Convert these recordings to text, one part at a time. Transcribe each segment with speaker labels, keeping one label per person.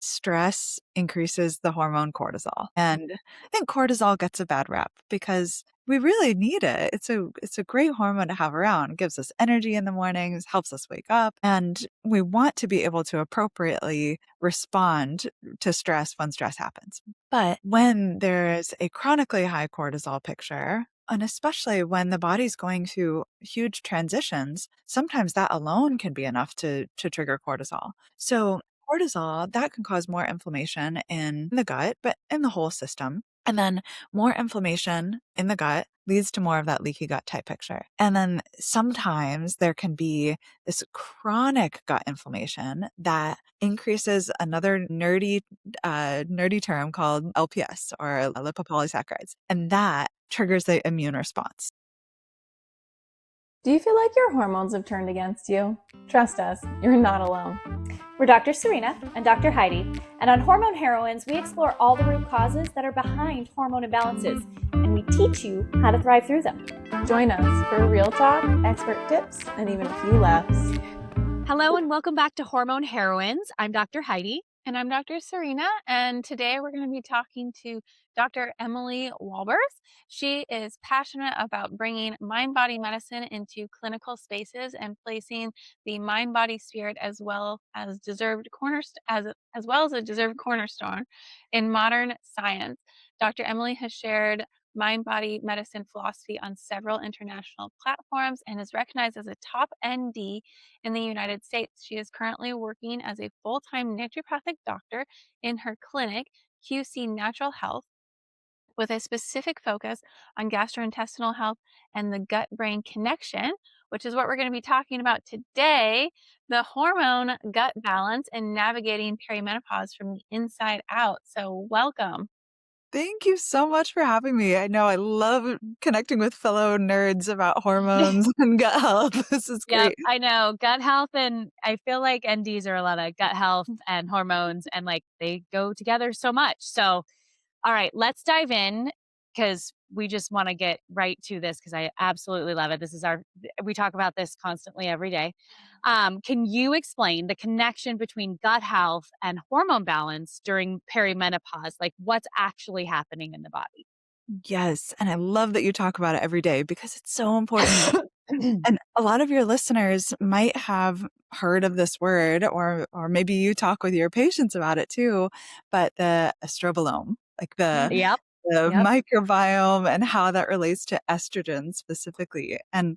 Speaker 1: stress increases the hormone cortisol. And I think cortisol gets a bad rap because we really need it. It's a great hormone to have around. It gives us energy in the mornings, helps us wake up, and we want to be able to appropriately respond to stress when stress happens. But when there's a chronically high cortisol picture, and especially when the body's going through huge transitions, sometimes that alone can be enough to trigger cortisol. So cortisol, that can cause more inflammation in the gut, but in the whole system. And then more inflammation in the gut leads to more of that leaky gut type picture. And then sometimes there can be this chronic gut inflammation that increases another nerdy term called LPS or lipopolysaccharides. And that triggers the immune response.
Speaker 2: Do you feel like your hormones have turned against you? Trust us, you're not alone.
Speaker 3: We're Dr. Serena and Dr. Heidi, and on Hormone Heroines, we explore all the root causes that are behind hormone imbalances, and we teach you how to thrive through them.
Speaker 2: Join us for real talk, expert tips, and even a few laughs.
Speaker 4: Hello and welcome back to Hormone Heroines. I'm Dr. Heidi.
Speaker 5: And I'm Dr. Serena, and today we're going to be talking to Dr. Emily Wolbers. She is passionate about bringing mind-body medicine into clinical spaces and placing the mind-body spirit as well as a deserved cornerstone in modern science. Dr. Emily has shared mind-body medicine philosophy on several international platforms and is recognized as a top ND in the United States. She is currently working as a full-time naturopathic doctor in her clinic, QC Natural Health, with a specific focus on gastrointestinal health and the gut-brain connection, which is what we're going to be talking about today, the hormone gut balance and navigating perimenopause from the inside out. So welcome.
Speaker 1: Thank you so much for having me. I know I love connecting with fellow nerds about hormones and gut health. This is
Speaker 4: Yep,
Speaker 1: great.
Speaker 4: I know. Gut health, and I feel like NDs are a lot of gut health and hormones, and like they go together so much. So, all right, let's dive in because we just want to get right to this because I absolutely love it. We talk about this constantly every day. Can you explain the connection between gut health and hormone balance during perimenopause? Like what's actually happening in the body?
Speaker 1: Yes, and I love that you talk about it every day because it's so important. And a lot of your listeners might have heard of this word or maybe you talk with your patients about it too, but the estrobolome, like
Speaker 4: Yep.
Speaker 1: the
Speaker 4: Yep.
Speaker 1: microbiome and how that relates to estrogen specifically. And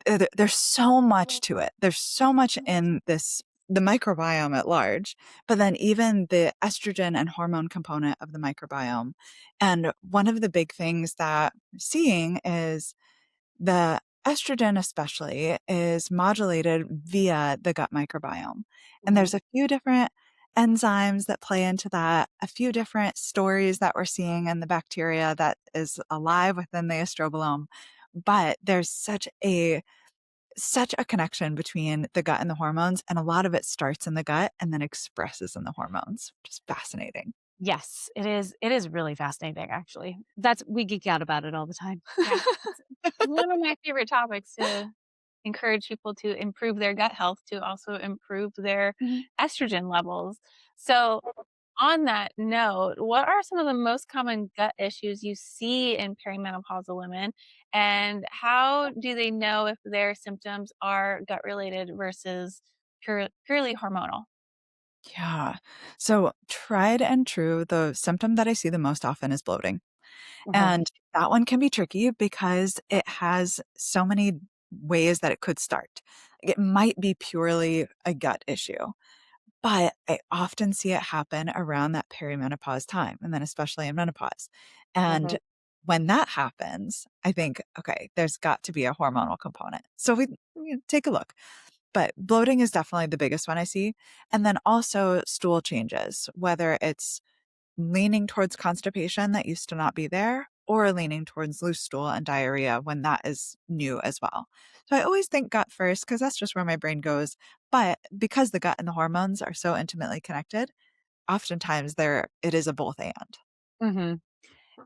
Speaker 1: there's so much to it. There's so much in the microbiome at large, but then even the estrogen and hormone component of the microbiome. And one of the big things that we're seeing is the estrogen especially is modulated via the gut microbiome. And there's a few different enzymes that play into that, a few different stories that we're seeing in the bacteria that is alive within the estrobolome. But there's such a connection between the gut and the hormones, and a lot of it starts in the gut and then expresses in the hormones, which is fascinating.
Speaker 4: Yes, it is. It is really fascinating, actually. We geek out about it all the time.
Speaker 5: Yeah, it's one of my favorite topics to encourage people to improve their gut health, to also improve their
Speaker 4: Mhm.
Speaker 5: estrogen levels. So, on that note, what are some of the most common gut issues you see in perimenopausal women, and how do they know if their symptoms are gut related versus purely hormonal?
Speaker 1: Yeah. So, tried and true, the symptom that I see the most often is bloating.
Speaker 4: Mhm.
Speaker 1: And that one can be tricky because it has so many ways that it could start. Like, it might be purely a gut issue, but I often see it happen around that perimenopause time, and then especially in menopause. And
Speaker 4: Mhm.
Speaker 1: when that happens, I think, okay, there's got to be a hormonal component. So we take a look. But bloating is definitely the biggest one I see. And then also stool changes, whether it's leaning towards constipation that used to not be there, or leaning towards loose stool and diarrhea when that is new as well. So I always think gut first because that's just where my brain goes. But because the gut and the hormones are so intimately connected, oftentimes it is a both and.
Speaker 4: Mhm.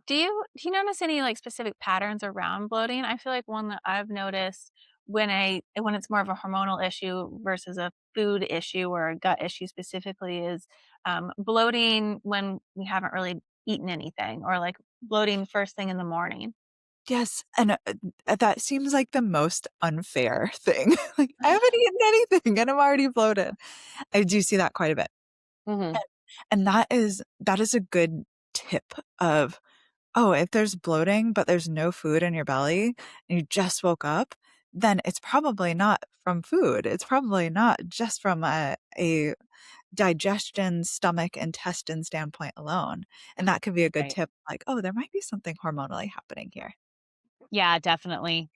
Speaker 5: Do you notice any like specific patterns around bloating? I feel like one that I've noticed when it's more of a hormonal issue versus a food issue or a gut issue specifically is bloating when we haven't really eaten anything, or like bloating first thing in the morning.
Speaker 1: Yes, and, that seems like the most unfair thing. Like, I haven't eaten anything and I'm already bloated. I do see that quite a bit.
Speaker 5: Mm-hmm.
Speaker 1: And that is a good tip of, oh, if there's bloating, but there's no food in your belly and you just woke up, then it's probably not from food. It's probably not just from a digestion, stomach, intestine standpoint alone. And that could be a good
Speaker 5: Right.
Speaker 1: tip, like, oh, there might be something hormonally happening here.
Speaker 4: Yeah, definitely.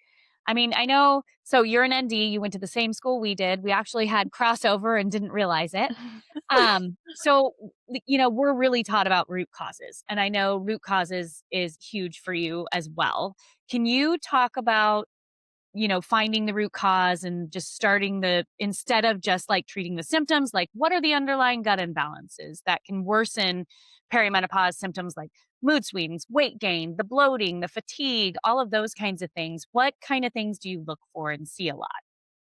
Speaker 4: I mean, I know, so you're an ND, you went to the same school we did. We actually had crossover and didn't realize it. So, we're really taught about root causes, and I know root causes is huge for you as well. Can you talk about, finding the root cause and just instead of just like treating the symptoms, like what are the underlying gut imbalances that can worsen perimenopause symptoms like mood swings, weight gain, the bloating, the fatigue, all of those kinds of things? What kind of things do you look for and see a lot?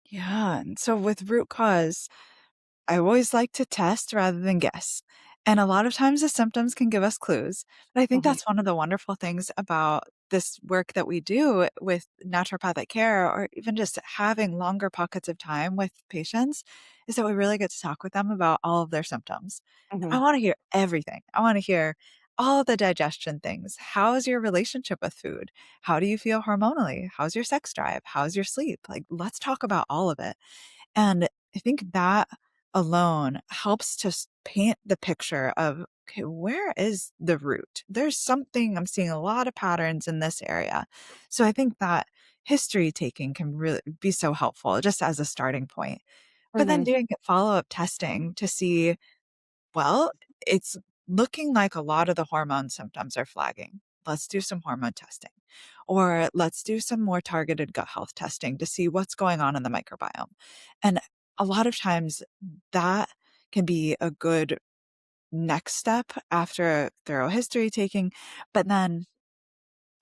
Speaker 1: Yeah. And so with root cause, I always like to test rather than guess. And a lot of times the symptoms can give us clues. But I think
Speaker 5: Mhm.
Speaker 1: that's one of the wonderful things about this work that we do with naturopathic care, or even just having longer pockets of time with patients, is that we really get to talk with them about all of their symptoms. I
Speaker 5: Mhm.
Speaker 1: want to hear everything. I want to hear all the digestion things. How's your relationship with food? How do you feel hormonally? How's your sex drive? How's your sleep? Like, let's talk about all of it. And I think that alone helps to paint the picture of, okay, where is the root? There's something, I'm seeing a lot of patterns in this area. So I think that history taking can really be so helpful just as a starting point. But then
Speaker 5: Mhm.
Speaker 1: doing follow-up testing to see, well, it's looking like a lot of the hormone symptoms are flagging. Let's do some hormone testing. Or let's do some more targeted gut health testing to see what's going on in the microbiome. And a lot of times that can be a good next step after a thorough history taking. But then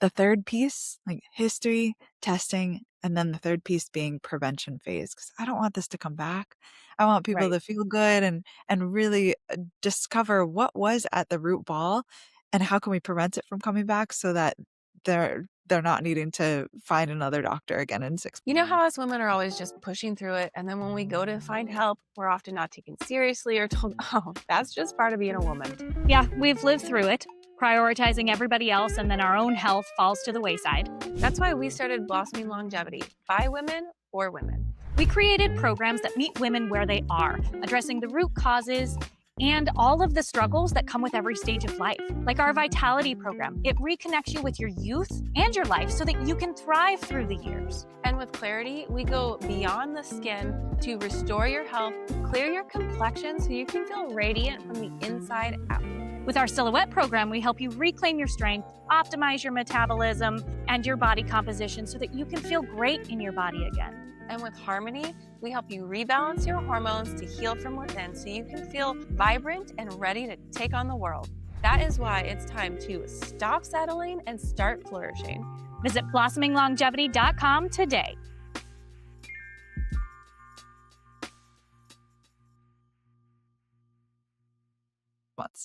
Speaker 1: the third piece, like history, testing, and then the third piece being prevention phase, because I don't want this to come back. I want people
Speaker 5: Right.
Speaker 1: to feel good and really discover what was at the root ball and how can we prevent it from coming back so that they're not needing to find another doctor again in 6
Speaker 5: You know how us women are always just pushing through it, and then when we go to find help, we're often not taken seriously or told, oh, that's just part of being a woman.
Speaker 4: Yeah, we've lived through it. Prioritizing everybody else and then our own health falls to the wayside.
Speaker 5: That's why we started Blossoming Longevity, by women, for women.
Speaker 4: We created programs that meet women where they are, addressing the root causes and all of the struggles that come with every stage of life. Like our Vitality program, it reconnects you with your youth and your life so that you can thrive through the years.
Speaker 5: And with Clarity, we go beyond the skin to restore your health, clear your complexion so you can feel radiant from the inside out.
Speaker 4: With our Silhouette program, we help you reclaim your strength, optimize your metabolism and your body composition so that you can feel great in your body again.
Speaker 5: And with Harmony, we help you rebalance your hormones to heal from within so you can feel vibrant and ready to take on the world. That is why it's time to stop settling and start flourishing.
Speaker 4: Visit blossominglongevity.com today.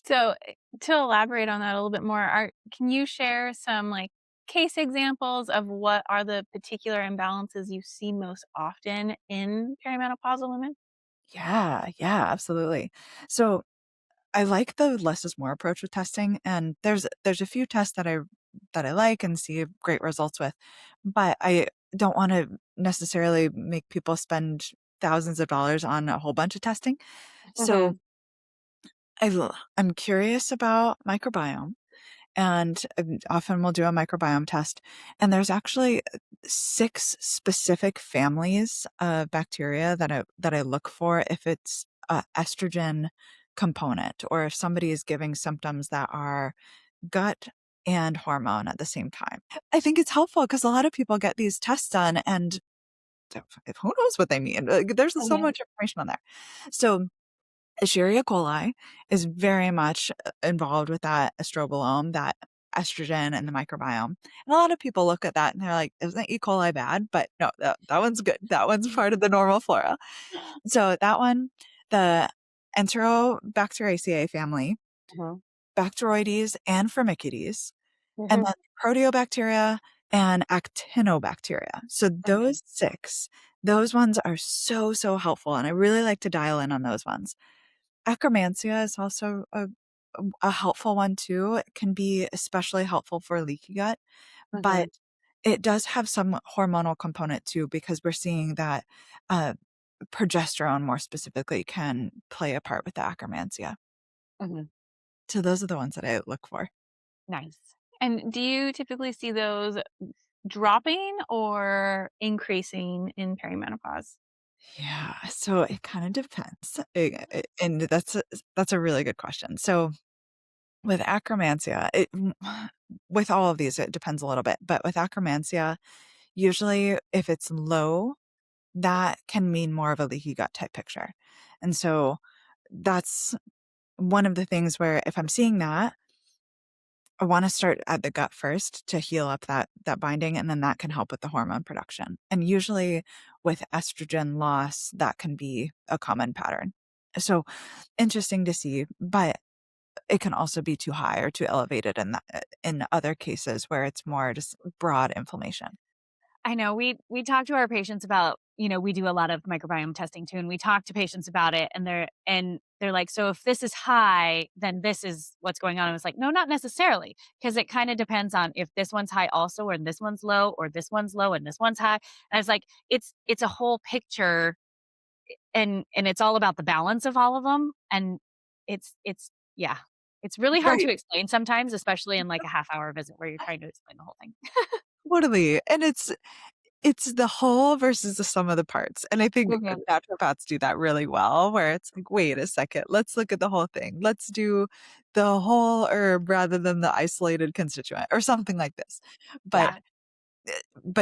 Speaker 5: So to elaborate on that a little bit more, can you share some case examples of what are the particular imbalances you see most often in perimenopausal women?
Speaker 1: Yeah, absolutely. So I like the less is more approach with testing, and there's a few tests that I like and see great results with, but I don't want to necessarily make people spend thousands of dollars on a whole bunch of testing.
Speaker 5: Mhm.
Speaker 1: So I'm curious about microbiome, and often we'll do a microbiome test, and there's actually 6 specific families of bacteria that I look for if it's a estrogen component, or if somebody is giving symptoms that are gut and hormone at the same time. I think it's helpful because a lot of people get these tests done and who knows what they mean? Like, there's so
Speaker 5: Mhm.
Speaker 1: much information on there. So Escherichia coli is very much involved with that estrobolome, that estrogen and the microbiome. And a lot of people look at that and they're like, isn't E. coli bad? But no, that one's good. That one's part of the normal flora. So that one, the Enterobacteriaceae family,
Speaker 4: Mhm.
Speaker 1: Bacteroides and Firmicutes, and
Speaker 4: Mhm.
Speaker 1: then Proteobacteria and Actinobacteria. So those 6, those ones are so, so helpful, and I really like to dial in on those ones. Akkermansia is also a helpful one too. It can be especially helpful for leaky gut, but
Speaker 4: Mhm.
Speaker 1: it does have some hormonal component too, because we're seeing that uh, progesterone more specifically can play a part with the Akkermansia.
Speaker 4: Mhm.
Speaker 1: So those are the ones that I look for.
Speaker 4: Nice.
Speaker 5: And do you typically see those dropping or increasing in perimenopause?
Speaker 1: Yeah, so it kind of depends. And that's a really good question. So with Akkermansia, with all of these, it depends a little bit, but with Akkermansia, usually if it's low, that can mean more of a leaky gut type picture. And so that's one of the things where if I'm seeing that, I want to start at the gut first to heal up that binding, and then that can help with the hormone production. And usually with estrogen loss, that can be a common pattern. So interesting to see, but it can also be too high or too elevated in other cases where it's more just broad inflammation.
Speaker 4: I know we talk to our patients about, we do a lot of microbiome testing too, and we talk to patients about it, and they're like, so if this is high, then this is what's going on. And it's like, no, not necessarily, because it kind of depends on if this one's high also, or this one's low, or this one's low and this one's high. And it's like it's a whole picture, and it's all about the balance of all of them. And it's yeah, it's really hard
Speaker 1: Right.
Speaker 4: to explain sometimes, especially in like a half-hour visit where you're trying to explain the whole thing.
Speaker 1: Totally. And it's the whole versus the sum of the parts. And I think
Speaker 4: Mhm.
Speaker 1: naturopaths do that really well, where it's like, wait a second, let's look at the whole thing. Let's do the whole herb rather than the isolated constituent or something like this. But
Speaker 5: Yeah.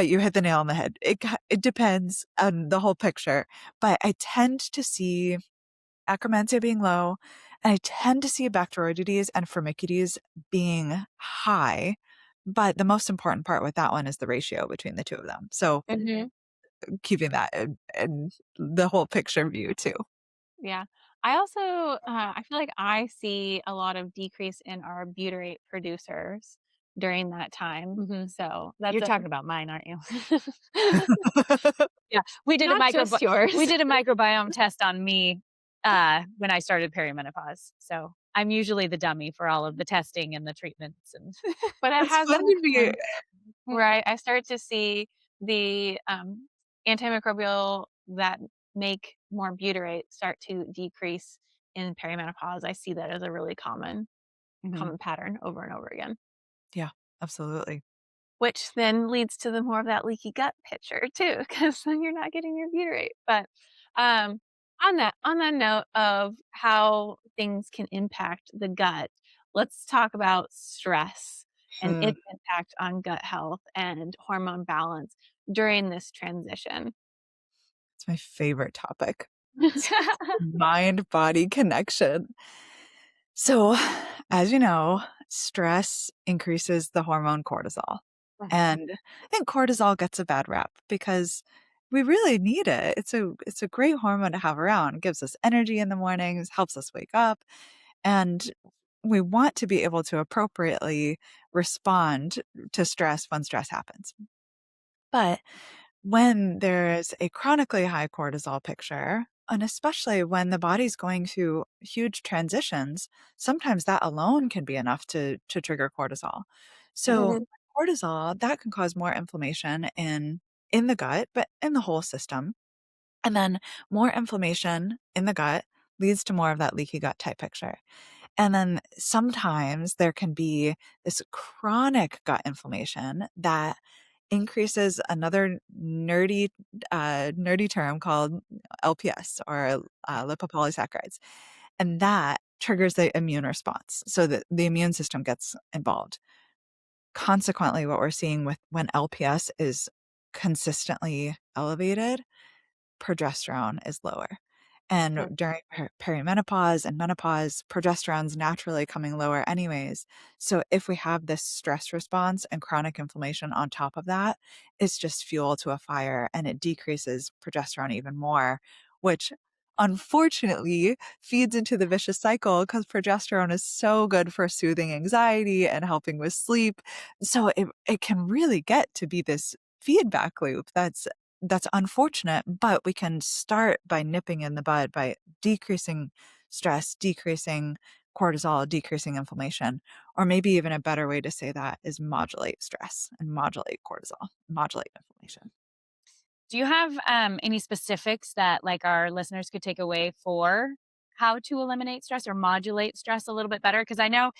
Speaker 1: you hit the nail on the head. It depends on the whole picture. But I tend to see Akkermansia being low, and I tend to see Bacteroides and Firmicutes being high. But the most important part with that one is the ratio between the two of them. So
Speaker 4: Mhm.
Speaker 1: keeping that in the whole picture view too.
Speaker 5: Yeah. I also, I feel like I see a lot of decrease in our butyrate producers during that time.
Speaker 4: Mhm.
Speaker 5: So that's
Speaker 4: You're
Speaker 5: a
Speaker 4: talking about mine, aren't you? Yeah,
Speaker 5: not just
Speaker 4: we
Speaker 5: yours.
Speaker 4: did a microbiome test on me, when I started perimenopause, so I'm usually the dummy for all of the testing and the treatments and
Speaker 5: But it
Speaker 1: It's
Speaker 5: has been
Speaker 1: funny to me.
Speaker 5: common where I start to see the antimicrobial that make more butyrate start to decrease in perimenopause. I see that as a really
Speaker 1: Mhm.
Speaker 5: common pattern over and over again.
Speaker 1: Yeah, absolutely.
Speaker 5: Which then leads to the more of that leaky gut picture too, because then you're not getting your butyrate. But um, on that note of how things can impact the gut, let's talk about stress and
Speaker 1: Mm,
Speaker 5: its impact on gut health and hormone balance during this transition.
Speaker 1: it's my favorite topic. Mind body connection. So, as you know, stress increases the hormone cortisol.
Speaker 4: Mhm.
Speaker 1: And I think cortisol gets a bad rap because we really need it. It's a great hormone to have around. It gives us energy in the mornings, helps us wake up, and we want to be able to appropriately respond to stress when stress happens. But when there's a chronically high cortisol picture, and especially when the body's going through huge transitions, sometimes that alone can be enough to trigger cortisol. So
Speaker 4: Mhm.
Speaker 1: cortisol, that can cause more inflammation in the gut, but in the whole system. And then more inflammation in the gut leads to more of that leaky gut type picture. And then sometimes there can be this chronic gut inflammation that increases another nerdy term called LPS or lipopolysaccharides, and that triggers the immune response, so that the immune system gets involved. Consequently, what we're seeing with when LPS is consistently elevated, progesterone is lower. And during perimenopause and menopause, progesterone's naturally coming lower anyways. So if we have this stress response and chronic inflammation on top of that, it's just fuel to a fire, and it decreases progesterone even more, which unfortunately feeds into the vicious cycle because progesterone is so good for soothing anxiety and helping with sleep. So it can really get to be this feedback loop that's unfortunate, but we can start by nipping in the bud by decreasing stress, decreasing cortisol, decreasing inflammation. Or maybe even a better way to say that is modulate stress and modulate cortisol, modulate inflammation.
Speaker 4: Do you have any specifics that like our listeners could take away for how to eliminate stress or modulate stress a little bit better? Because I know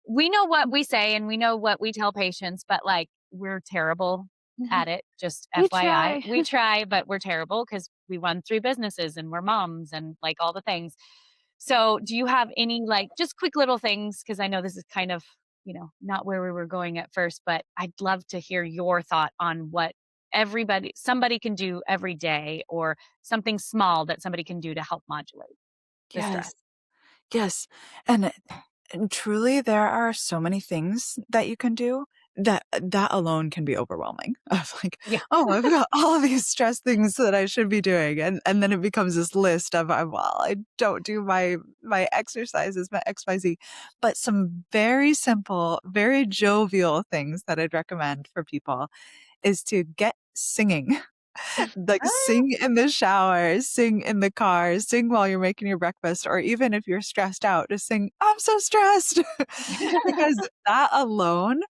Speaker 4: we know what we say and we know what we tell patients, but like we're terrible at it. Just
Speaker 5: We
Speaker 4: FYI,
Speaker 5: try.
Speaker 4: we try, but we're terrible because we run 3 businesses and we're moms and like all the things. So, do you have any like just quick little things? Because I know this is kind of, not where we were going at first, but I'd love to hear your thought on what somebody can do every day or something small that somebody can do to help modulate the stress.
Speaker 1: Yes. Yes. And truly there are so many things that you can do that alone can be overwhelming of like,
Speaker 4: Yeah.
Speaker 1: oh, I've got all of these stress things that I should be doing. And then it becomes this list of, well, I don't do my exercises, my XYZ, but some very simple, very jovial things that I'd recommend for people is to get singing. Like sing in the shower, sing in the car, sing while you're making your breakfast, or even if you're stressed out, just sing, I'm so stressed. Because that alone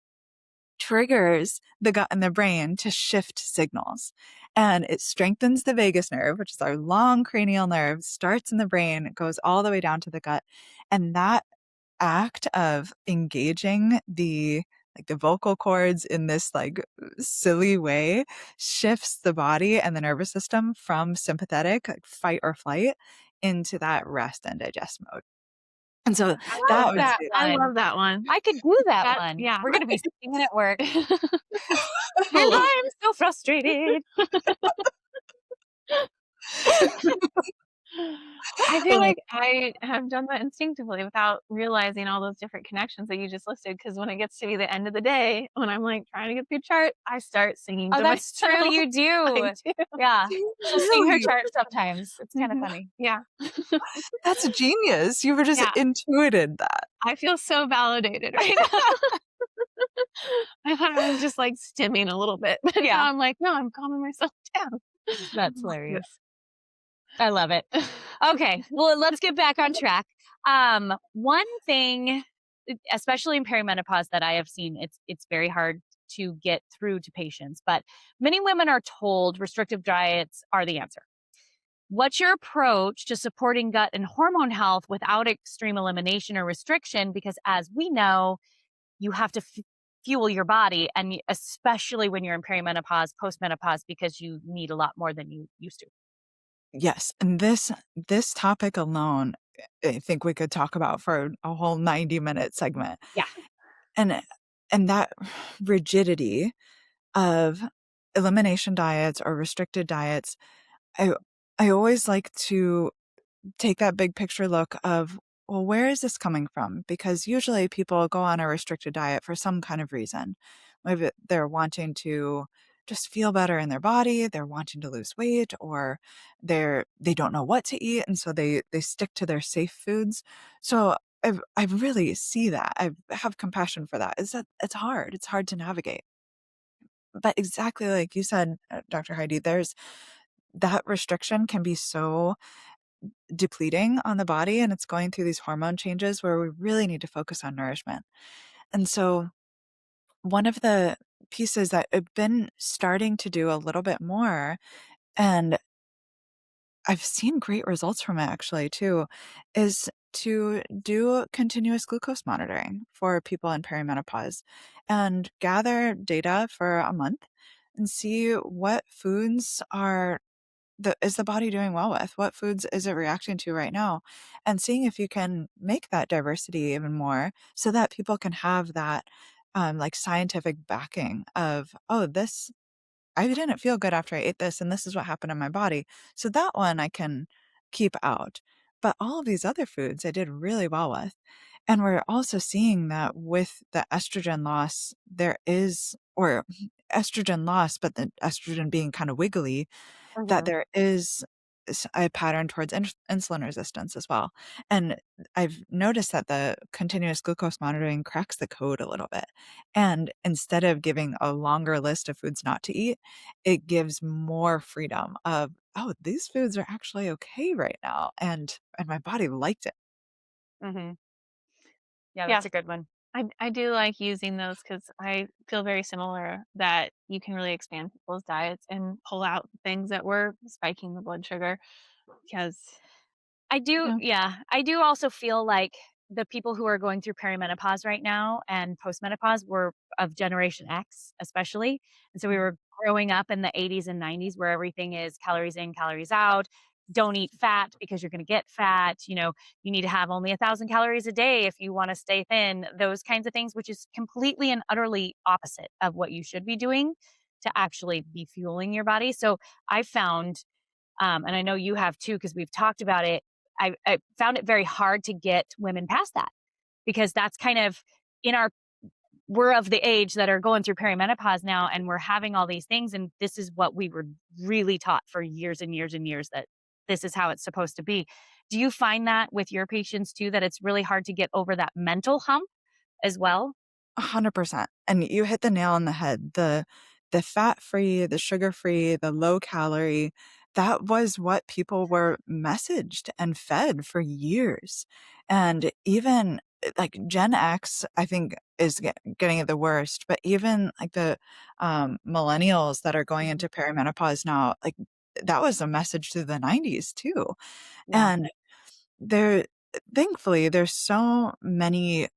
Speaker 1: triggers the gut and the brain to shift signals. And it strengthens the vagus nerve, which is our long cranial nerve, starts in the brain, it goes all the way down to the gut. And that act of engaging the vocal cords in this like silly way shifts the body and the nervous system from sympathetic, like fight or flight, into that rest and digest mode. And so
Speaker 5: I
Speaker 1: that
Speaker 5: love
Speaker 1: would
Speaker 5: that.
Speaker 1: be
Speaker 5: I love that one.
Speaker 4: I could do that
Speaker 5: That
Speaker 4: one.
Speaker 5: yeah.
Speaker 4: We're going to be singing at work. And
Speaker 1: like,
Speaker 4: I'm so frustrated.
Speaker 5: I feel like I have done that instinctively without realizing all those different connections that you just listed. Because when it gets to be the end of the day, when I'm like trying to get through chart, I start singing
Speaker 4: Oh,
Speaker 5: to
Speaker 4: that's true.
Speaker 5: myself.
Speaker 4: You do.
Speaker 5: I do.
Speaker 4: Yeah. She'll sing her
Speaker 1: really?
Speaker 4: chart sometimes. It's kind of
Speaker 5: Mhm.
Speaker 4: funny.
Speaker 5: Yeah.
Speaker 1: That's a genius. You were just
Speaker 5: Yeah.
Speaker 1: intuited that.
Speaker 5: I feel so validated right now. I thought I was just like stimming a little bit. But
Speaker 4: Yeah.
Speaker 5: now I'm like, no, I'm calming myself down.
Speaker 4: That's hilarious. I love it. Okay. Well, let's get back on track. One thing, especially in perimenopause, that I have seen, it's very hard to get through to patients, but many women are told restrictive diets are the answer. What's your approach to supporting gut and hormone health without extreme elimination or restriction? Because as we know, you have to fuel your body, and especially when you're in perimenopause, postmenopause, because you need a lot more than you used to.
Speaker 1: Yes, and this topic alone, I think we could talk about for a whole 90-minute segment.
Speaker 4: Yeah.
Speaker 1: And and that rigidity of elimination diets or restricted diets, I I always like to take that big picture look of, well, where is this coming from? Because usually people go on a restricted diet for some kind of reason. Maybe they're wanting to just feel better in their body, they're wanting to lose weight, or they don't know what to eat, and so they stick to their safe foods. So I really see that. I have compassion for that. Is that it's hard. It's hard to navigate. But exactly like you said, Dr. Heidi, there's that restriction can be so depleting on the body, and it's going through these hormone changes where we really need to focus on nourishment. And so one of the pieces that I've been starting to do a little bit more, and I've seen great results from it actually too, is to do continuous glucose monitoring for people in perimenopause and gather data for a month and see what foods is the body doing well with? What foods is it reacting to right now? And seeing if you can make that diversity even more so that people can have that like scientific backing of, oh, I didn't feel good after I ate this, and this is what happened in my body. So that one I can keep out. But all of these other foods I did really well with. And we're also seeing that with the estrogen loss, there is, or estrogen loss, but the estrogen being kind of wiggly, that
Speaker 5: Mhm.
Speaker 1: there is a pattern towards insulin resistance as well. And I've noticed that the continuous glucose monitoring cracks the code a little bit. And instead of giving a longer list of foods not to eat, it gives more freedom of, oh, these foods are actually okay right now. And my body liked it.
Speaker 4: Mhm. Yeah,
Speaker 5: Yeah.
Speaker 4: that's a good one.
Speaker 5: I do like using those because I feel very similar that you can really expand people's diets and pull out things that were spiking the blood sugar because yeah.
Speaker 4: I do also feel like the people who are going through perimenopause right now and postmenopause were of Generation X, especially. And so we were growing up in the 80s and 90s where everything is calories in, calories out. Don't eat fat because you're going to get fat. You need to have only 1,000 calories a day if you want to stay thin, those kinds of things, which is completely and utterly opposite of what you should be doing to actually be fueling your body. So I found and I know you have too, because we've talked about it. I found it very hard to get women past that because that's kind of in our, we're of the age that are going through perimenopause now and we're having all these things. And this is what we were really taught for years and years and years that this is how it's supposed to be. Do you find that with your patients too, that it's really hard to get over that mental hump as well?
Speaker 1: 100%. And you hit the nail on the head. The fat-free, the sugar-free, the low calorie, that was what people were messaged and fed for years. And even like Gen X, I think is getting it the worst, but even like the millennials that are going into perimenopause now, like that was a message through the 90s too.
Speaker 4: Yeah.
Speaker 1: And there, thankfully, there's so many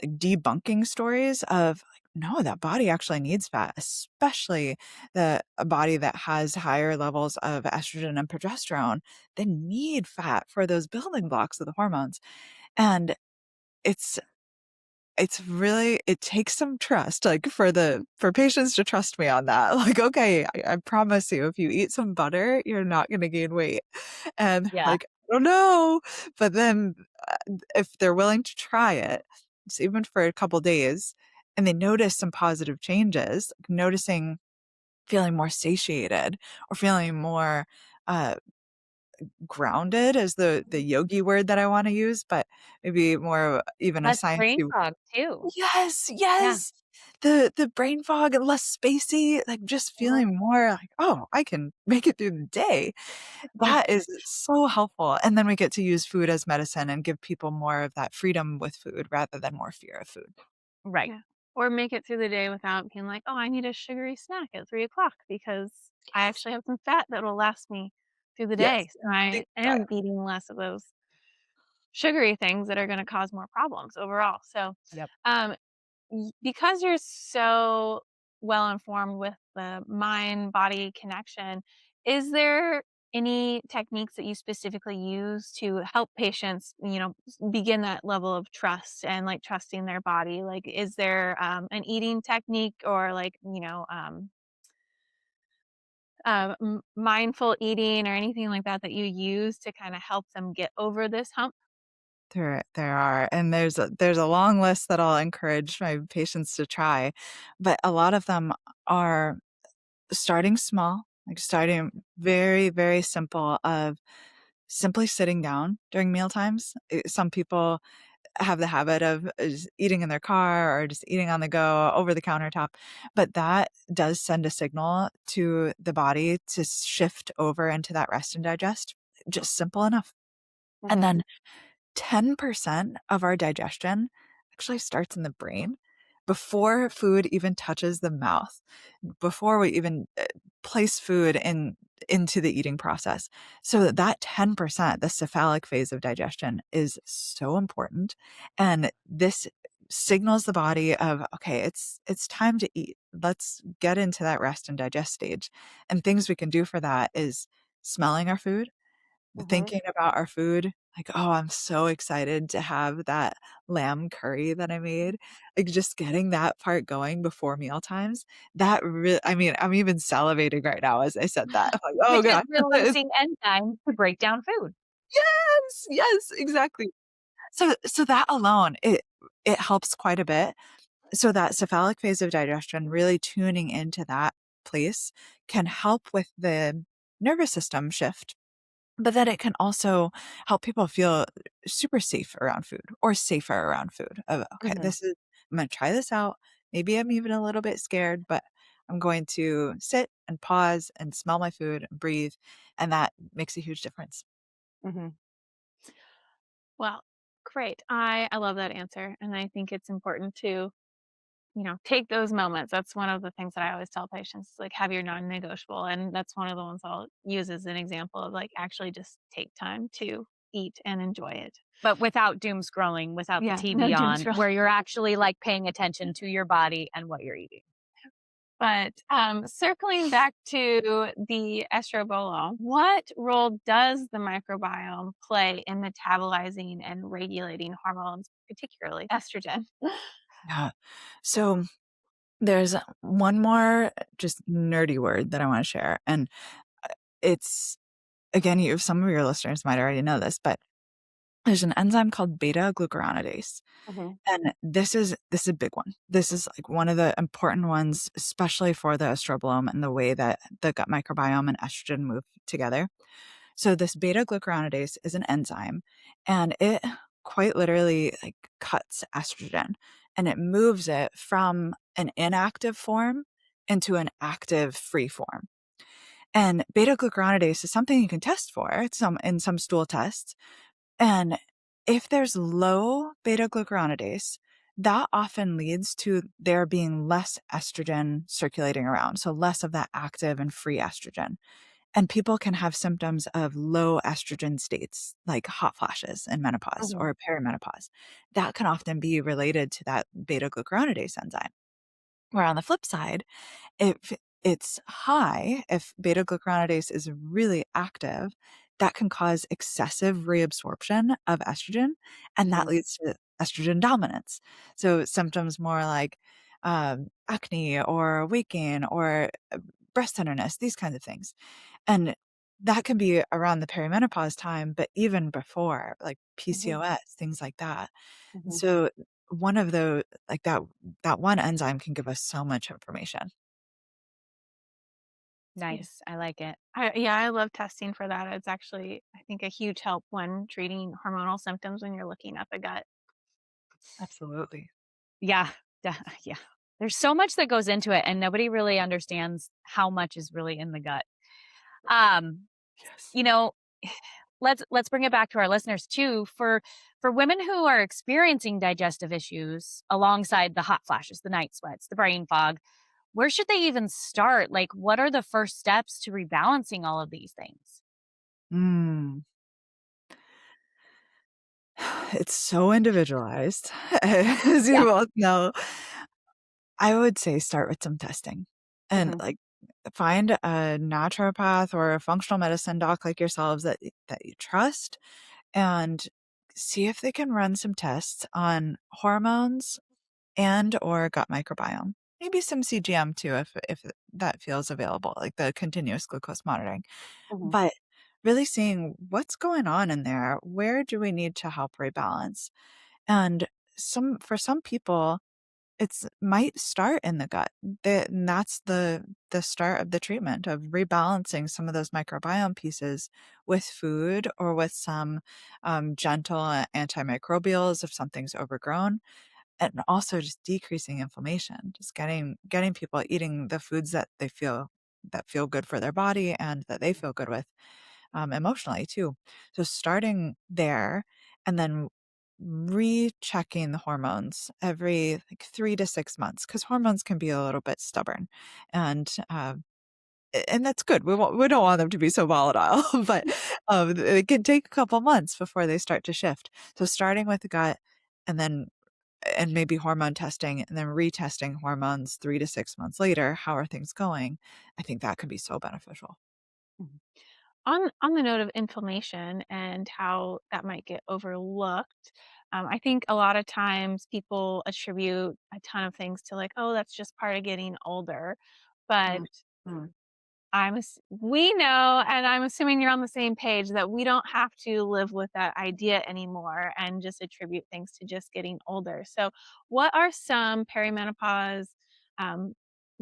Speaker 1: debunking stories of like, no, that body actually needs fat, especially a body that has higher levels of estrogen and progesterone. They need fat for those building blocks of the hormones. And it's it's really, it takes some trust, like for patients to trust me on that. Like, okay, I promise you, if you eat some butter, you're not going to gain weight. And
Speaker 4: Yeah.
Speaker 1: like, I don't know. But then if they're willing to try it, just even for a couple days, and they notice some positive changes, like noticing feeling more satiated or feeling more uh, grounded is the yogi word that I want to use, but maybe more even a
Speaker 4: Less brain
Speaker 1: sciencey.
Speaker 4: fog too.
Speaker 1: Yes,
Speaker 4: Yeah.
Speaker 1: yes. The brain fog and less spacey, like just
Speaker 4: Mhm.
Speaker 1: feeling more like, oh, I can make it through the day.
Speaker 5: Yeah.
Speaker 1: That is so helpful. And then we get to use food as medicine and give people more of that freedom with food rather than more fear of food.
Speaker 4: Right.
Speaker 5: Yeah. Or make it through the day without being like, oh, I need a sugary snack at 3 o'clock because I actually have some fat that will last me through the
Speaker 1: Yes.
Speaker 5: day. So I am
Speaker 1: Exactly.
Speaker 5: eating less of those sugary things that are going to cause more problems overall. So,
Speaker 4: Yep.
Speaker 5: um, because you're so well informed with the mind body connection, is there any techniques that you specifically use to help patients, begin that level of trust and like trusting their body? Like, is there an eating technique or like, mindful eating or anything like that that you use to kind of help them get over this hump?
Speaker 1: There are, and there's a long list that I'll encourage my patients to try, but a lot of them are starting small, like starting very, very simple of simply sitting down during meal times. Some people have the habit of just eating in their car or just eating on the go over the countertop, but that does send a signal to the body to shift over into that rest and digest. Just simple enough. And
Speaker 5: Mhm.
Speaker 1: then 10% of our digestion actually starts in the brain before food even touches the mouth, before we even place food into the eating process. So that 10%, the cephalic phase of digestion, is so important. And this signals the body of, okay, it's time to eat. Let's get into that rest and digest stage. And things we can do for that is smelling our food,
Speaker 2: Mhm.
Speaker 1: thinking about our food, like, "Oh, I'm so excited to have that lamb curry that I made." Like, just getting that part going before meal times, that I mean, I'm even salivating right now as I said that. I'm like, "Oh
Speaker 4: Which is
Speaker 1: god."
Speaker 4: releasing enzymes to break down food.
Speaker 1: Yes, yes, exactly. So that alone, it helps quite a bit. So that cephalic phase of digestion, really tuning into that place can help with the nervous system shift, but then it can also help people feel super safe around food or safer around food. Of, okay,
Speaker 2: Mhm.
Speaker 1: I'm going to try this out. Maybe I'm even a little bit scared, but I'm going to sit and pause and smell my food and breathe. And that makes a huge difference.
Speaker 2: Mhm.
Speaker 5: Well, great. I love that answer. And I think it's important to, take those moments. That's one of the things that I always tell patients, like have your non-negotiable. And that's one of the ones I'll use as an example of like actually just take time to eat and enjoy it.
Speaker 4: But without doom scrolling, without the
Speaker 5: Yeah, no
Speaker 4: TV
Speaker 5: doom
Speaker 4: on,
Speaker 5: scroll.
Speaker 4: where you're actually like paying attention to your body and what you're eating.
Speaker 5: But circling back to the estrobolome, what role does the microbiome play in metabolizing and regulating hormones, particularly estrogen?
Speaker 1: Yeah. So there's one more just nerdy word that I want to share. And it's, again, some of your listeners might already know this, but there's an enzyme called beta glucuronidase.
Speaker 2: Mhm.
Speaker 1: And this is a big one. This is like one of the important ones, especially for the estrobolome and the way that the gut microbiome and estrogen move together. So this beta glucuronidase is an enzyme, and it quite literally like cuts estrogen, and it moves it from an inactive form into an active free form. And beta glucuronidase is something you can test for. It's in some stool tests. And if there's low beta glucuronidase, that often leads to there being less estrogen circulating around. So less of that active and free estrogen. And people can have symptoms of low estrogen states like hot flashes in menopause
Speaker 2: Mhm.
Speaker 1: or perimenopause. That can often be related to that beta glucuronidase enzyme. Where on the flip side, if it's high, if beta glucuronidase is really active, that can cause excessive reabsorption of estrogen, and that
Speaker 2: Mhm.
Speaker 1: leads to estrogen dominance. So symptoms more like acne or weight gain or breast tenderness, these kinds of things. And that can be around the perimenopause time, but even before, like
Speaker 2: Mhm.
Speaker 1: PCOS, things like that.
Speaker 2: Mhm.
Speaker 1: So one of the like that one enzyme can give us so much information.
Speaker 4: Nice. I like it.
Speaker 5: I love testing for that. It's actually, I think, a huge help when treating hormonal symptoms when you're looking at the gut.
Speaker 1: Absolutely.
Speaker 4: Yeah. Yeah. There's so much that goes into it, and nobody really understands how much is really in the gut. Um,
Speaker 1: Yes.
Speaker 4: you know, let's bring it back to our listeners too. For women who are experiencing digestive issues alongside the hot flashes, the night sweats, the brain fog, where should they even start? Like, what are the first steps to rebalancing all of these things?
Speaker 1: Mm. It's so individualized, as you
Speaker 4: Yeah.
Speaker 1: both know. I would say start with some testing and,
Speaker 2: Mhm.
Speaker 1: like, find a naturopath or a functional medicine doc like yourselves that you trust and see if they can run some tests on hormones and or gut microbiome. Maybe some CGM too if that feels available, like the continuous glucose monitoring.
Speaker 2: Mhm.
Speaker 1: But really seeing what's going on in there, where do we need to help rebalance? And for some people, it's might start in the gut. And that's the start of the treatment of rebalancing some of those microbiome pieces with food or with some gentle antimicrobials if something's overgrown, and also just decreasing inflammation, just getting people eating the foods that feel good for their body and that they feel good with emotionally too. So starting there and then rechecking the hormones every like 3 to 6 months because hormones can be a little bit stubborn, and and that's good. We don't want them to be so volatile, but it can take a couple months before they start to shift. So starting with the gut, and then and maybe hormone testing, and then retesting hormones 3 to 6 months later. How are things going? I think that could be so beneficial.
Speaker 2: Mhm.
Speaker 5: On the note of inflammation and how that might get overlooked, I think a lot of times people attribute a ton of things to like, oh, that's just part of getting older. But
Speaker 1: Mm.
Speaker 5: we know, and I'm assuming you're on the same page, that we don't have to live with that idea anymore and just attribute things to just getting older. So, what are some perimenopause um,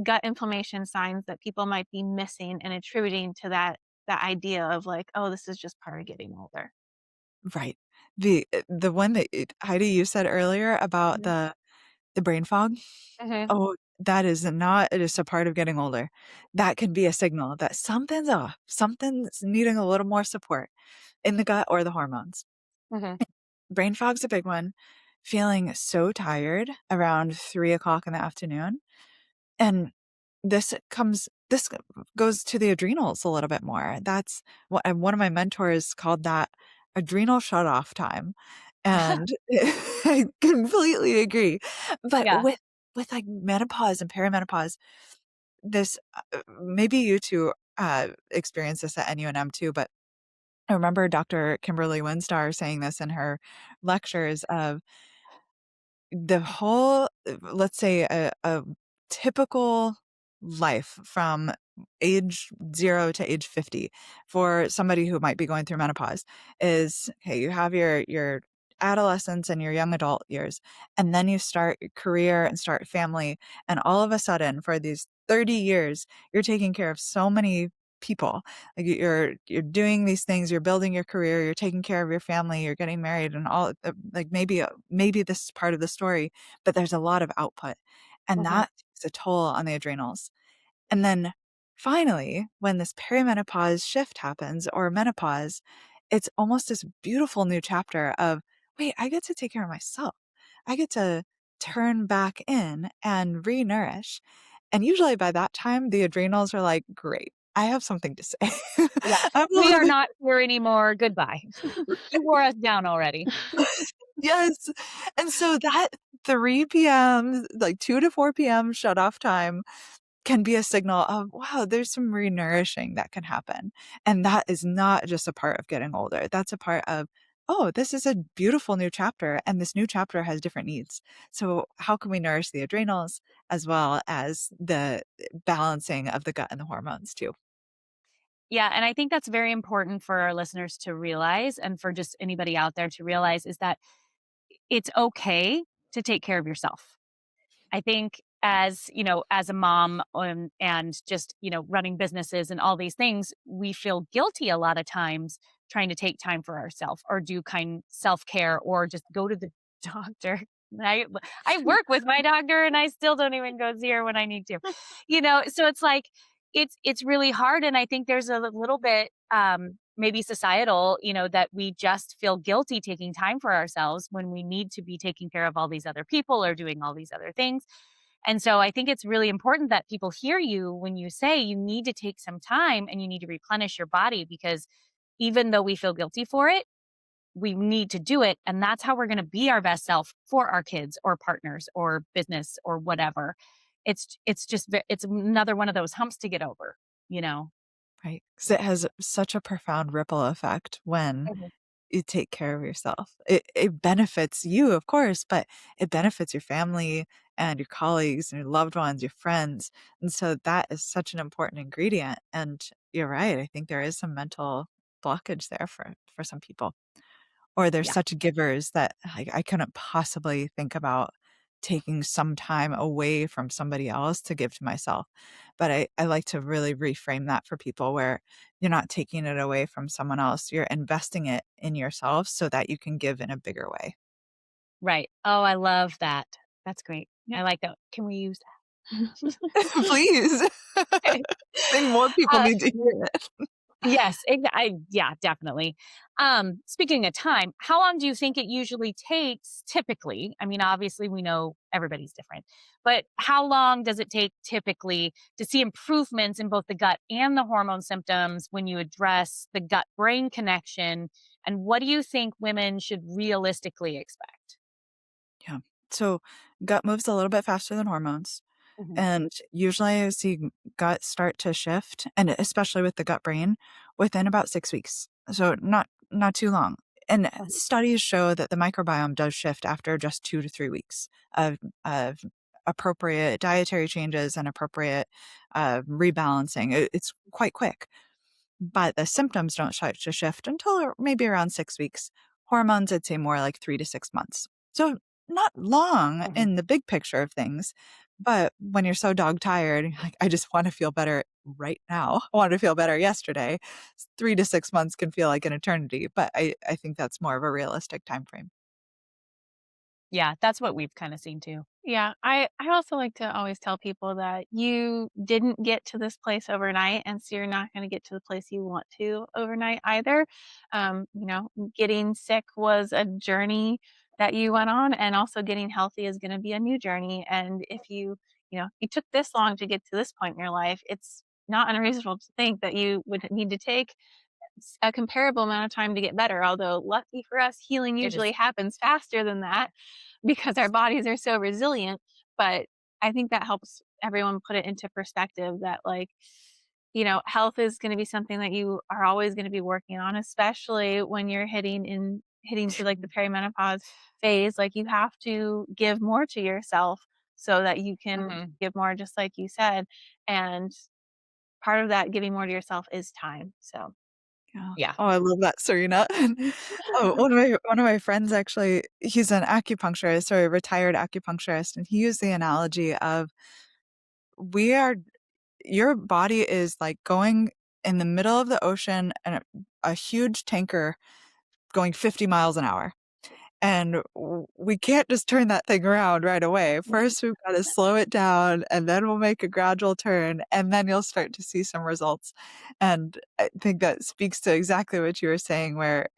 Speaker 5: gut inflammation signs that people might be missing and attributing to that idea of like, oh, this is just part of getting older?
Speaker 1: Right. The one that Heidi, you said earlier about
Speaker 5: Mhm.
Speaker 1: the brain fog.
Speaker 5: Mhm.
Speaker 1: Oh, that is not just a part of getting older. That can be a signal that something's off. Something's needing a little more support in the gut or the hormones.
Speaker 5: Mhm.
Speaker 1: Brain fog's a big one. Feeling so tired around 3 o'clock in the afternoon. And this goes to the adrenals a little bit more. That's what one of my mentors called that adrenal shut-off time, and I completely agree. But
Speaker 5: Yeah.
Speaker 1: with, like, menopause and perimenopause, this, maybe you 2, experience this at NUNM too, but I remember Dr. Kimberly Winstar saying this in her lectures of the whole let's say a typical life from age 0 to age 50 for somebody who might be going through menopause is, okay, you have your adolescence and your young adult years, and then you start your career and start family, and all of a sudden for these 30 years you're taking care of so many people. Like, you're doing these things, you're building your career, you're taking care of your family, you're getting married, and all like, maybe this is part of the story, but there's a lot of output, and
Speaker 5: Mhm.
Speaker 1: that takes a toll on the adrenals. And then finally, when this perimenopause shift happens or menopause, it's almost this beautiful new chapter of, wait, I get to take care of myself. I get to turn back in and re-nourish. And usually by that time, the adrenals are like, great, I have something to say.
Speaker 4: Yeah.
Speaker 1: I'm a
Speaker 4: We
Speaker 1: little
Speaker 4: are
Speaker 1: bit,
Speaker 4: not here anymore. Goodbye. You wore us down already.
Speaker 1: yes. And so that 3 p.m., like 2 to 4 p.m. shut off time can be a signal of, wow, there's some renourishing that can happen. And that is not just a part of getting older. That's a part of, oh, this is a beautiful new chapter, and this new chapter has different needs. So how can we nourish the adrenals as well as the balancing of the gut and the hormones too?
Speaker 4: Yeah, and I think that's very important for our listeners to realize, and for just anybody out there to realize, is that it's okay to take care of yourself. I think as, as a mom, and just, running businesses and all these things, we feel guilty a lot of times trying to take time for ourselves or do kind self-care or just go to the doctor. I I work with my doctor and I still don't even go see her when I need to. So it's like it's really hard, and I think there's a little bit maybe societal, that we just feel guilty taking time for ourselves when we need to be taking care of all these other people or doing all these other things. And so I think it's really important that people hear you when you say you need to take some time and you need to replenish your body, because even though we feel guilty for it, we need to do it. And that's how we're going to be our best self for our kids or partners or business or whatever. It's another one of those humps to get over, you know?
Speaker 1: Right. Because it has such a profound ripple effect when
Speaker 4: Mhm.
Speaker 1: you take care of yourself. It benefits you, of course, but it benefits your family and your colleagues and your loved ones, your friends. And so that is such an important ingredient. And you're right. I think there is some mental blockage there for some people. Or they're
Speaker 4: Yeah.
Speaker 1: such givers that I couldn't possibly think about taking some time away from somebody else to give to myself. But I like to really reframe that for people where you're not taking it away from someone else. You're investing it in yourself so that you can give in a bigger way.
Speaker 4: Right. Oh, I love that. That's great.
Speaker 5: Yeah.
Speaker 4: I like that. Can we use
Speaker 1: Please.
Speaker 4: that?
Speaker 1: I think more people
Speaker 4: uh,
Speaker 1: need to hear it.
Speaker 4: Yes, yeah, definitely. Speaking of time, how long do you think it usually takes typically? I mean, obviously we know everybody's different, but how long does it take typically to see improvements in both the gut and the hormone symptoms when you address the gut brain connection? And what do you think women should realistically expect?
Speaker 1: Yeah. So gut moves a little bit faster than hormones.
Speaker 4: Mhm.
Speaker 1: And usually I see gut start to shift, and especially with the gut brain, within about 6 weeks. So not too long. And studies show that the microbiome does shift after just 2 to 3 weeks of appropriate dietary changes and appropriate rebalancing. It's quite quick, but the symptoms don't start to shift until maybe around 6 weeks. Hormones, I'd say more like 3 to 6 months. So not long in the big picture of things, but when you're so dog tired, like, I just want to feel better right now. I want to feel better yesterday. 3 to 6 months can feel like an eternity, but I think that's more of a realistic time frame.
Speaker 4: Yeah, that's what we've kind of seen too.
Speaker 5: Yeah, I also like to always tell people that you didn't get to this place overnight, and so you're not going to get to the place you want to overnight either. Getting sick was a journey that you went on, and also getting healthy is going to be a new journey. And if you took this long to get to this point in your life, it's not unreasonable to think that you would need to take a comparable amount of time to get better. Although, lucky for us, healing
Speaker 4: It is.
Speaker 5: usually happens faster than that because our bodies are so resilient. But I think that helps everyone put it into perspective that, like, health is going to be something that you are always going to be working on, especially when you're hitting through like the perimenopause phase. Like, you have to give more to yourself so that you can
Speaker 4: Mhm.
Speaker 5: give more, just like you said. And part of that giving more to yourself is time. So
Speaker 1: Yeah.
Speaker 4: Yeah.
Speaker 1: Oh, I love that, Serena. Oh, one of my friends actually, he's an acupuncturist or a retired acupuncturist, and he used the analogy of we are your body is like going in the middle of the ocean and a huge tanker going 50 miles an hour. And we can't just turn that thing around right away. First, we've got to slow it down, and then we'll make a gradual turn, and then you'll start to see some results. And I think that speaks to exactly what you were saying, where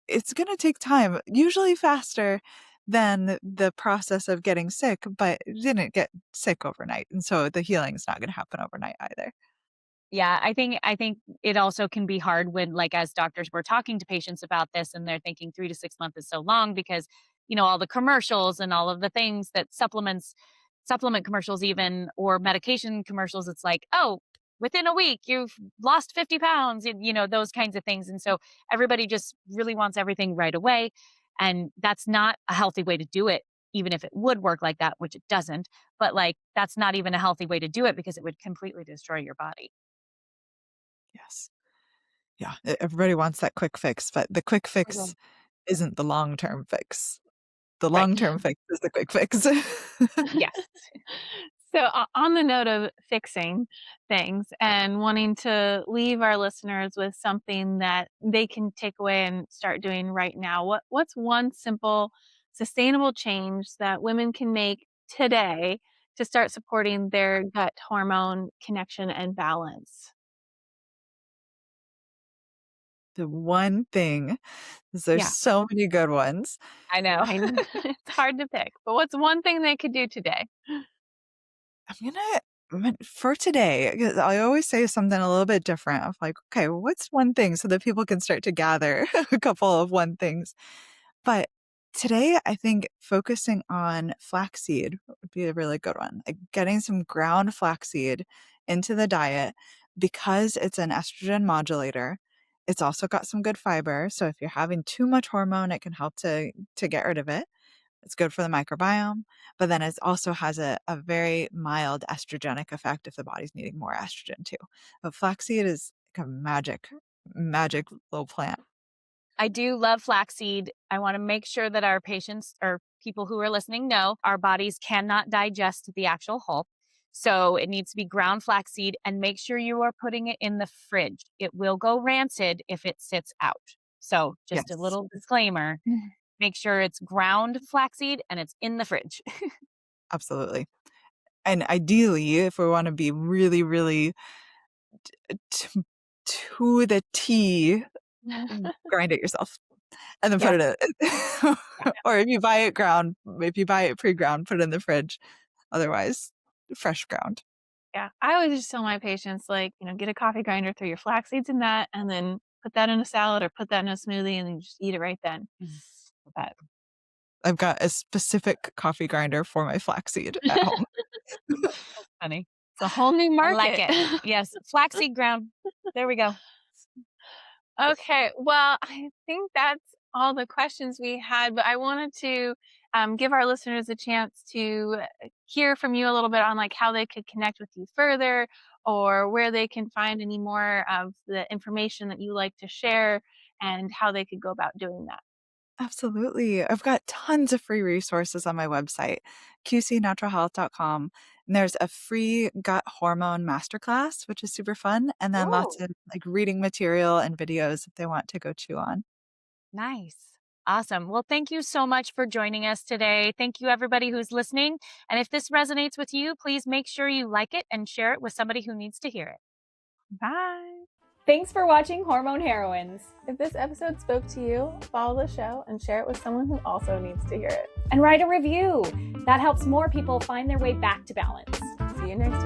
Speaker 1: it's going to take time, usually faster than the process of getting sick, but you didn't get sick overnight. And so the healing's not going to happen overnight either.
Speaker 4: Yeah, I think it also can be hard when, like, as doctors, we're talking to patients about this and they're thinking 3 to 6 months is so long because, all the commercials and all of the things that supplement commercials even, or medication commercials, it's like, oh, within a week you've lost 50 pounds, and, those kinds of things. And so everybody just really wants everything right away. And that's not a healthy way to do it, even if it would work like that, which it doesn't. But like, that's not even a healthy way to do it because it would completely destroy your body.
Speaker 1: Yes. Yeah. Everybody wants that quick fix, but the quick fix isn't the long-term fix. The
Speaker 4: Right.
Speaker 1: long-term fix is the quick fix.
Speaker 4: Yes.
Speaker 5: So, on the note of fixing things and wanting to leave our listeners with something that they can take away and start doing right now, what's one simple, sustainable change that women can make today to start supporting their gut hormone connection and balance?
Speaker 1: The one thing is there's
Speaker 5: Yeah,
Speaker 1: so many good ones.
Speaker 4: I know.
Speaker 5: I know it's hard to pick, but what's one thing they could do today?
Speaker 1: For today, 'cause I always say something a little bit different of like, okay, what's one thing so that people can start to gather a couple of one things. But today, I think focusing on flaxseed would be a really good one. Like getting some ground flaxseed into the diet because it's an estrogen modulator. It's also got some good fiber. So if you're having too much hormone, it can help to get rid of it. It's good for the microbiome, but then it also has a very mild estrogenic effect if the body's needing more estrogen too. But flaxseed is like a magic little plant.
Speaker 4: I do love flaxseed. I want to make sure that our patients or people who are listening know our bodies cannot digest the actual hull. So it needs to be ground flaxseed, and make sure you are putting it in the fridge. It will go rancid if it sits out. So just a
Speaker 1: Yes,
Speaker 4: little disclaimer, make sure it's ground flaxseed and it's in the fridge.
Speaker 1: absolutely. And ideally, if we want to be really, really t- to the T, grind it yourself and then
Speaker 5: Yeah.
Speaker 1: put it in. Or if you buy it pre-ground, put it in the fridge. Otherwise, fresh ground.
Speaker 5: Yeah, I always just tell my patients, like, get a coffee grinder, throw your flax seeds in that, and then put that in a salad or put that in a smoothie, and then you just eat it right then. But
Speaker 1: I've got a specific coffee grinder for my flaxseed at home.
Speaker 4: Funny.
Speaker 5: it's a whole new
Speaker 4: I like
Speaker 5: market.
Speaker 4: it. Yes, flaxseed ground. There we go.
Speaker 5: Okay, well, I think that's all the questions we had, but I wanted to give our listeners a chance to hear from you a little bit on like how they could connect with you further or where they can find any more of the information that you like to share and how they could go about doing that.
Speaker 1: Absolutely. I've got tons of free resources on my website, qcnaturalhealth.com. And there's a free gut hormone masterclass, which is super fun. And then lots
Speaker 3: Ooh.
Speaker 1: of like reading material and videos if they want to go chew on.
Speaker 4: Nice. Awesome. Well, thank you so much for joining us today. Thank you, everybody who's listening. And if this resonates with you, please make sure you like it and share it with somebody who needs to hear it.
Speaker 5: Bye.
Speaker 3: Thanks for watching Hormone Heroines.
Speaker 2: If this episode spoke to you, follow the show and share it with someone who also needs to hear it.
Speaker 3: And write a review. That helps more people find their way back to balance.
Speaker 2: See you next